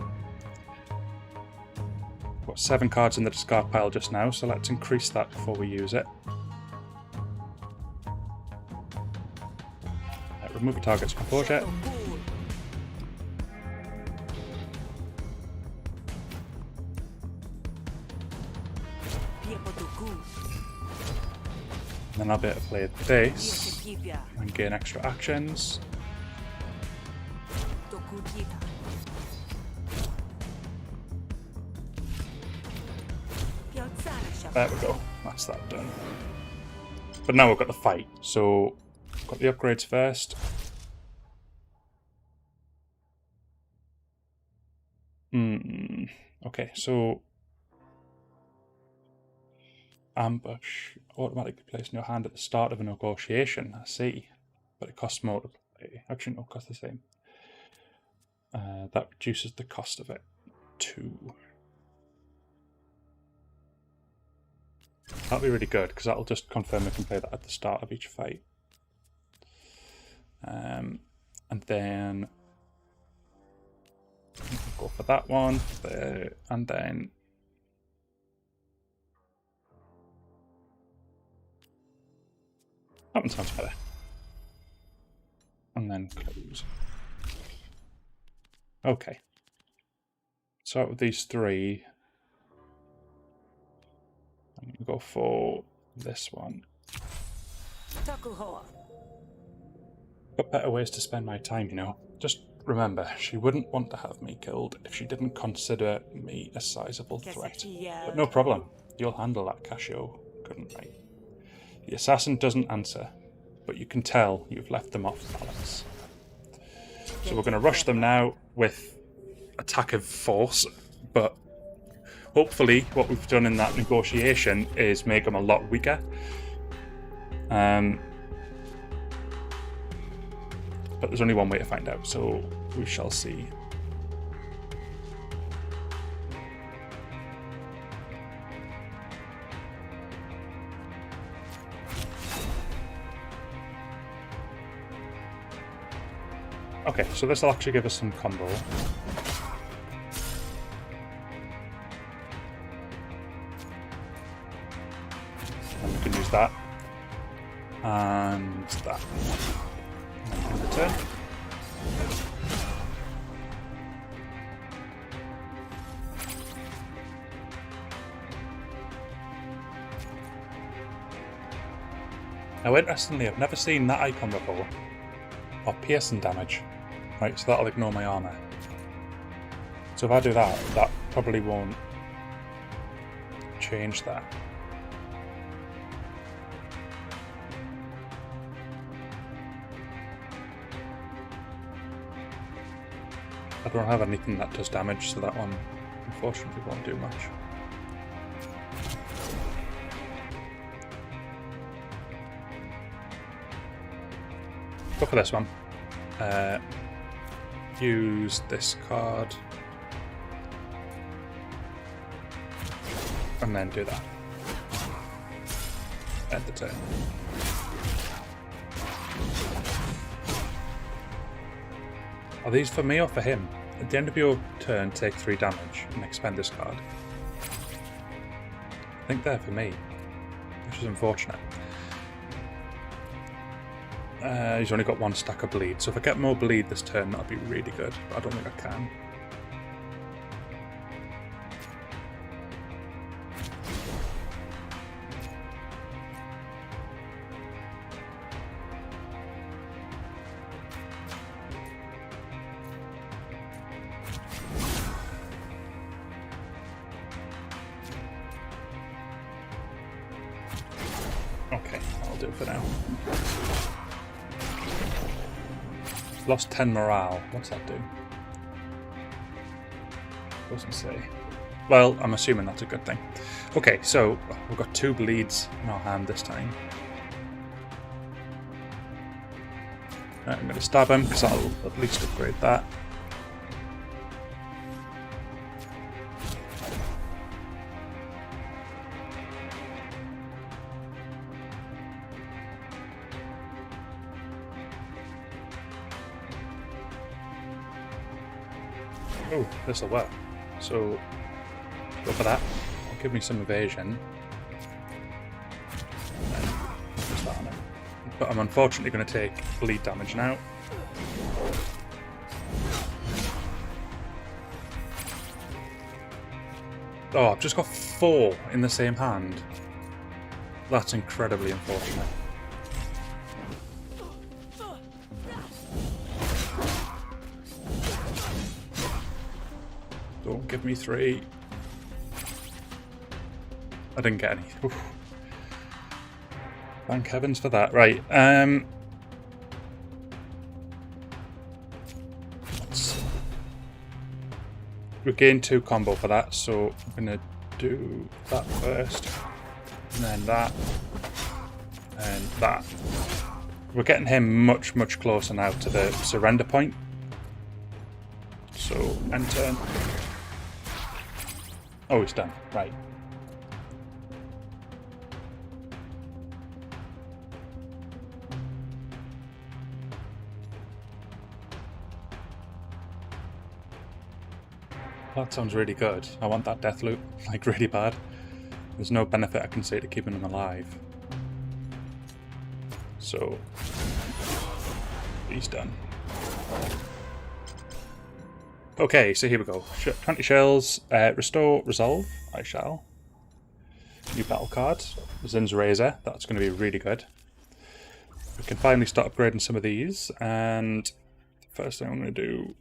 got 7 cards in the discard pile just now, so let's increase that before we use it. Remove a target's composure. And then I'll be able to play this and gain extra actions. There we go, that's that done. But now we've got the fight, so got the upgrades first. Okay, so ambush automatically placed in your hand at the start of a negotiation. I see, but it costs more to play. Actually, no, it costs the same. That reduces the cost of it to. That'll be really good because that'll just confirm we can play that at the start of each fight. And then go for that one there, and then that one sounds better. And then close. Okay. So out of these 3, I'm going to go for this one. But better ways to spend my time, you know. Just remember, she wouldn't want to have me killed if she didn't consider me a sizable threat. But no problem. You'll handle that, Casio. Couldn't I? The assassin doesn't answer, but you can tell you've left them off balance. So we're going to rush them now with attack of force, but hopefully what we've done in that negotiation is make them a lot weaker. But there's only one way to find out, so we shall see. Okay, so this will actually give us some combo. And we can use that. And that. And in return. Now interestingly, I've never seen that icon before. Or piercing damage. Right, so that'll ignore my armour. So if I do that, that probably won't change that. I don't have anything that does damage, so that one unfortunately won't do much. Go for this one. Use this card. And then do that. End the turn. Are these for me or for him? At the end of your turn, take 3 damage and expend this card. I think they're for me, which is unfortunate. He's only got 1 stack of bleed, so if I get more bleed this turn, that'll be really good, but I don't think I can. Okay, that'll do it for now. Lost 10 morale. What's that do? Doesn't say. Well, I'm assuming that's a good thing. Okay, so we've got 2 bleeds in our hand this time. Right, I'm going to stab him because I'll at least upgrade that. Oh, this'll work. So, go for that. It'll give me some evasion. And then just that on it. But I'm unfortunately going to take bleed damage now. Oh, I've just got 4 in the same hand. That's incredibly unfortunate. Don't give me 3. I didn't get any. Oof. Thank heavens for that. Right. We gained 2 combo for that, so I'm going to do that first. And then that. And that. We're getting him much, much closer now to the surrender point. So, end turn. Oh, he's done. Right. That sounds really good. I want that death loop, like really bad. There's no benefit I can see to keeping him alive. So, he's done. Okay, so here we go. 20 shells, restore, resolve, I shall. New battle card, Zin's Razor, that's going to be really good. We can finally start upgrading some of these, and the first thing I'm going to do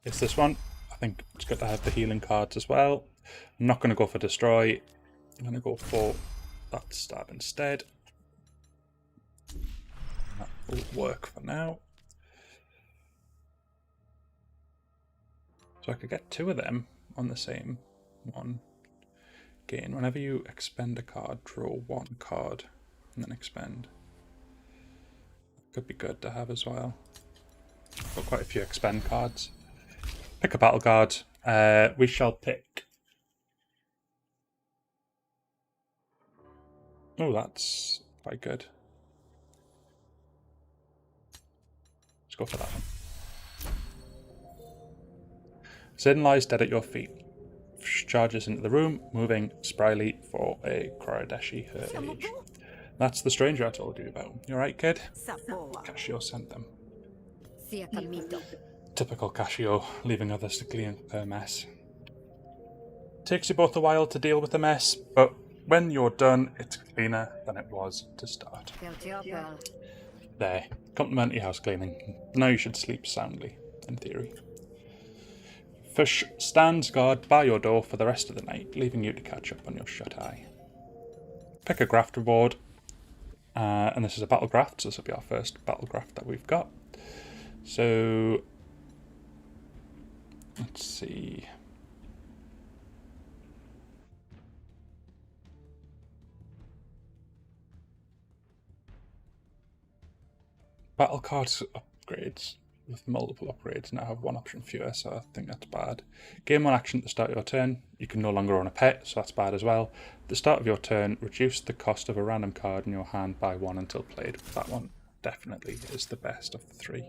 is this one. I think it's good to have the healing cards as well. I'm not going to go for destroy, I'm going to go for that stab instead. That will work for now. So I could get 2 of them on the same one. Gain. Whenever you expend a card, draw 1 card and then expend. Could be good to have as well. Got quite a few expend cards. Pick a battle card. We shall pick. Oh, that's quite good. Let's go for that one. Zin lies dead at your feet. Charges into the room, moving spryly for a Koradeshi her age. That's the stranger I told you about. You alright, kid? Casio sent them. Typical Casio, leaving others to clean up her mess. Takes you both a while to deal with the mess, but when you're done, it's cleaner than it was to start. There, complimentary house cleaning. Now you should sleep soundly, in theory. Fish stands guard by your door for the rest of the night, leaving you to catch up on your shut-eye. Pick a graft reward, and this is a battle graft, so this will be our first battle graft that we've got. So, let's see. Battle cards upgrades with multiple upgrades now have 1 option fewer, so I think that's bad. Gain 1 action at the start of your turn. You can no longer own a pet, so that's bad as well. At the start of your turn, reduce the cost of a random card in your hand by 1 until played. That one definitely is the best of the 3.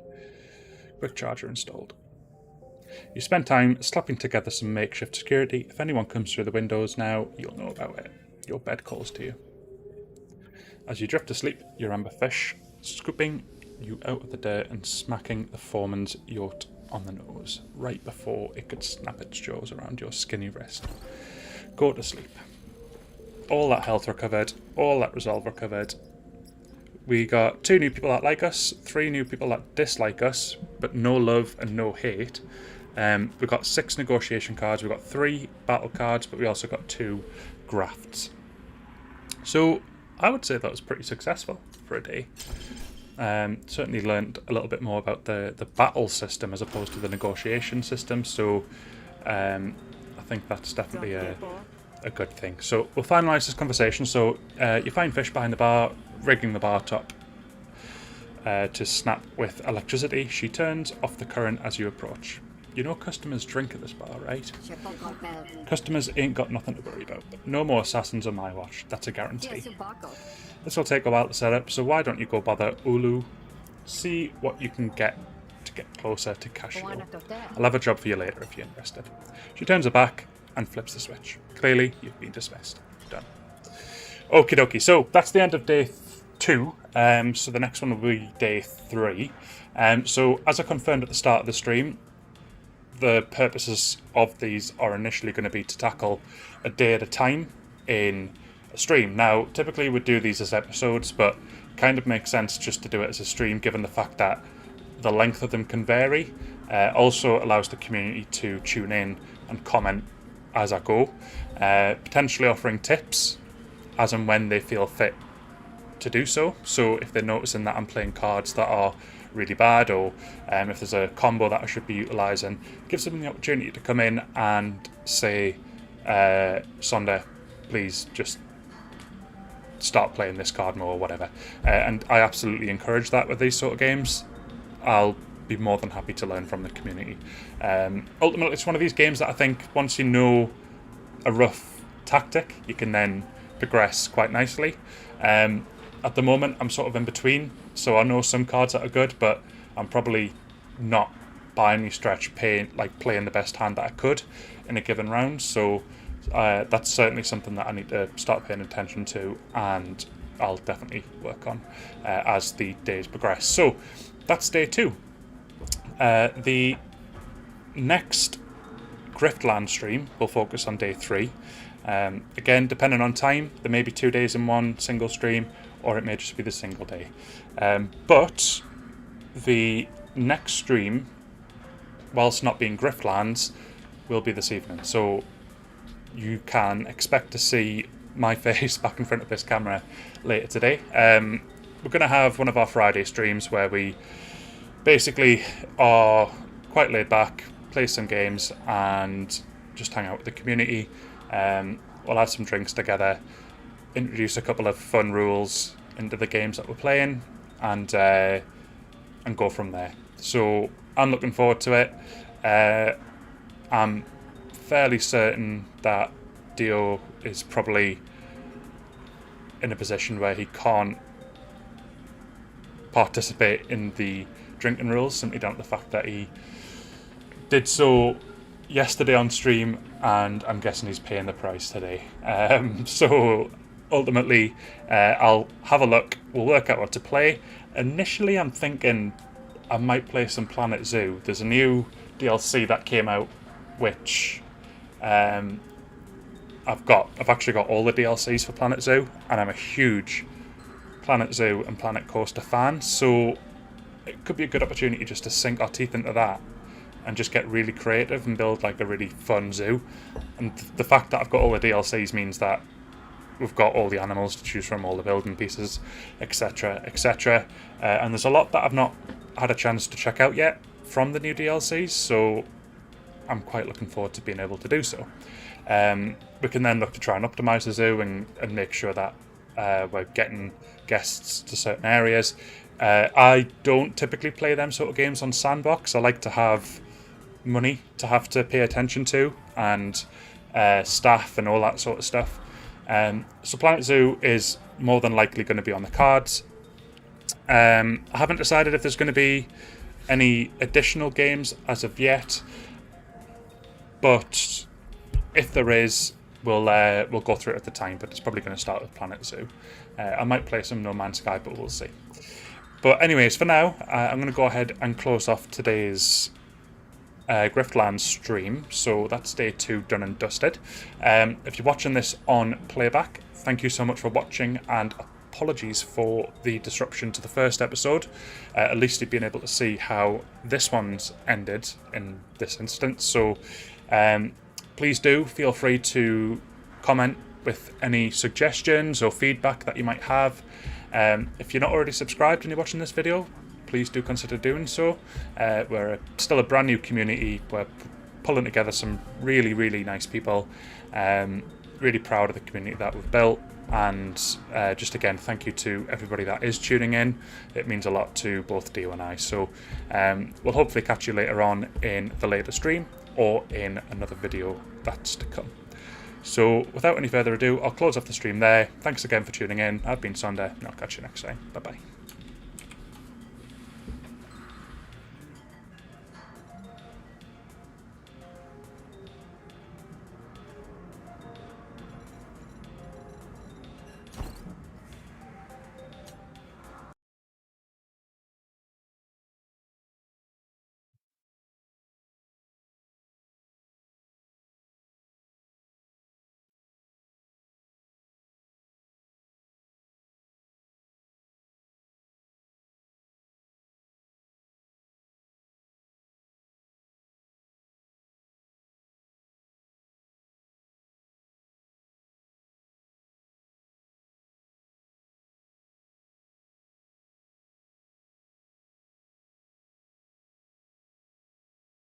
Quick charger installed. You spend time slapping together some makeshift security. If anyone comes through the windows now, you'll know about it. Your bed calls to you. As you drift to sleep, you remember Fish scooping you out of the dirt and smacking the foreman's yacht on the nose, right before it could snap its jaws around your skinny wrist. Go to sleep. All that health recovered, all that resolve recovered. We got 2 new people that like us, 3 new people that dislike us, but no love and no hate. We've got 6 negotiation cards, we've got 3 battle cards, but we also got 2 grafts. So I would say that was pretty successful for a day. Certainly learned a little bit more about the battle system as opposed to the negotiation system, so I think that's definitely a good thing. So we'll finalise this conversation. So you find Fish behind the bar, rigging the bar top to snap with electricity. She turns off the current as you approach. You know customers drink at this bar, right? Customers ain't got nothing to worry about. No more assassins on my watch, that's a guarantee. This will take a while to set up, so why don't you go bother Ulu see what you can get to get closer to Cascio. I'll have a job for you later if you're interested. She turns her back and flips the switch. Clearly, you've been dismissed. Done. Okie dokie, so that's the end of day 2. So the next one will be day 3. So as I confirmed at the start of the stream, the purposes of these are initially going to be to tackle a day at a time in a stream. Now, typically we'd do these as episodes, but kind of makes sense just to do it as a stream, given the fact that the length of them can vary. Also allows the community to tune in and comment as I go, potentially offering tips as and when they feel fit to do so. So if they're noticing that I'm playing cards that are really bad, or if there's a combo that I should be utilising, gives them the opportunity to come in and say, Sonder, please just start playing this card more, or whatever. And I absolutely encourage that with these sort of games. I'll be more than happy to learn from the community. Ultimately, it's one of these games that I think once you know a rough tactic, you can then progress quite nicely. At the moment, I'm sort of in between, so I know some cards that are good, but I'm probably not by any stretch playing the best hand that I could in a given round. So that's certainly something that I need to start paying attention to, and I'll definitely work on as the days progress. So that's day 2. The next Griftlands stream will focus on day 3. Again, depending on time, there may be 2 days in one single stream, or it may just be the single day. But the next stream, whilst not being Griftlands, will be this evening. So you can expect to see my face back in front of this camera later today. We're going to have one of our Friday streams where we basically are quite laid back, play some games, and just hang out with the community. We'll have some drinks together, introduce a couple of fun rules into the games that we're playing, and go from there. So I'm looking forward to it. I'm fairly certain that Dio is probably in a position where he can't participate in the drinking rules, simply down to the fact that he did so yesterday on stream, and I'm guessing he's paying the price today. So ultimately, I'll have a look. We'll work out what to play. Initially, I'm thinking I might play some Planet Zoo. There's a new DLC that came out, which I've actually got all the DLCs for Planet Zoo, and I'm a huge Planet Zoo and Planet Coaster fan. So it could be a good opportunity just to sink our teeth into that and just get really creative and build like a really fun zoo. And the fact that I've got all the DLCs means that we've got all the animals to choose from, all the building pieces, etc, etc. And there's a lot that I've not had a chance to check out yet from the new DLCs, so I'm quite looking forward to being able to do so. We can then look to try and optimise the zoo and make sure that we're getting guests to certain areas. I don't typically play them sort of games on Sandbox. I like to have money to have to pay attention to, and staff and all that sort of stuff. So Planet Zoo is more than likely going to be on the cards. I haven't decided if there's going to be any additional games as of yet, but if there is, we'll go through it at the time. But it's probably going to start with Planet Zoo. I might play some No Man's Sky, but we'll see. But anyways, for now, I'm going to go ahead and close off today's Griftlands stream. So that's day 2 done and dusted. If you're watching this on playback, thank you so much for watching, and apologies for the disruption to the first episode. At least you've been able to see how this one's ended in this instance. So please do feel free to comment with any suggestions or feedback that you might have. If you're not already subscribed and you're watching this video, please do consider doing so. We're still a brand new community. We're pulling together some really, really nice people. Really proud of the community that we've built. And just again, thank you to everybody that is tuning in. It means a lot to both Dio and I. So we'll hopefully catch you later on in the later stream or in another video that's to come. So without any further ado, I'll close off the stream there. Thanks again for tuning in. I've been Sonder, and I'll catch you next time. Bye bye.